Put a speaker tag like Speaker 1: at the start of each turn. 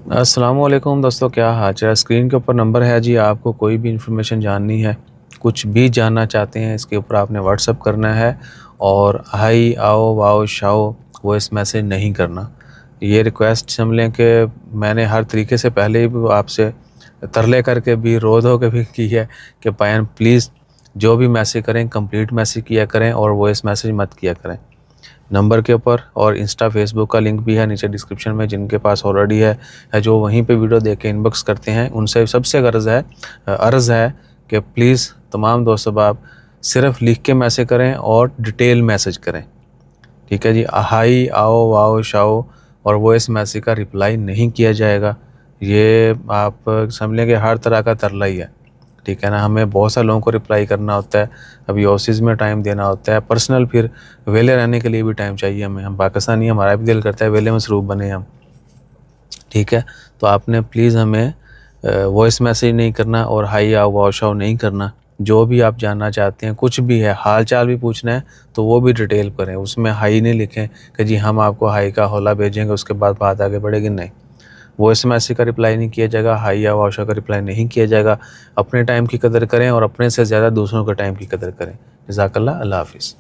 Speaker 1: अस्सलामुअलैकुम दोस्तों, क्या हाल चाल। स्क्रीन के ऊपर नंबर है जी। आपको कोई भी इन्फॉर्मेशन जाननी है, कुछ भी जानना चाहते हैं, इसके ऊपर आपने व्हाट्सअप करना है और हाई आओ वाओ शाओ वॉइस मैसेज नहीं करना। ये रिक्वेस्ट समझ कि मैंने हर तरीके से पहले भी आपसे तरले करके भी रो धो के भी की है कि पायन प्लीज़ जो भी मैसेज करें कंप्लीट मैसेज किया करें और वॉइस मैसेज मत किया करें नंबर के ऊपर। और इंस्टा फेसबुक का लिंक भी है नीचे डिस्क्रिप्शन में, जिनके पास ऑलरेडी है या जो वहीं पे वीडियो देख के इनबॉक्स करते हैं उनसे सबसे अर्ज़ है कि प्लीज़ तमाम दोस्तों आप सिर्फ लिख के मैसेज करें और डिटेल मैसेज करें। ठीक है जी। हाई आओ वाओ शाओ और वॉइस मैसेज का रिप्लाई नहीं किया जाएगा। ये आप समझ लें कि हर तरह का तरला ही है। ठीक है ना। हमें बहुत सारे लोगों को रिप्लाई करना होता है, अभी ऑफिस में टाइम देना होता है, पर्सनल फिर वेले रहने के लिए भी टाइम चाहिए हमें। हम पाकिस्तानी, हमारा भी दिल करता है वेले मसरूफ़ बने हम। ठीक है। तो आपने प्लीज़ हमें वॉइस मैसेज नहीं करना और हाई आओ वाओ शाओ नहीं करना। जो भी आप जानना चाहते हैं, कुछ भी है, हाल चाल भी पूछना है तो वो भी डिटेल करें। उसमें हाई नहीं लिखें कि जी हम आपको हाई का हौला भेजेंगे उसके बाद बात आगे बढ़ेगी। नहीं, वॉइस मैसेज का रिप्लाई नहीं किया जाएगा, हाई या वाशा का रिप्लाई नहीं किया जाएगा। अपने टाइम की कदर करें और अपने से ज़्यादा दूसरों के टाइम की कदर करें। जज़ाकल्लाह। अल्लाह हाफ़िज़।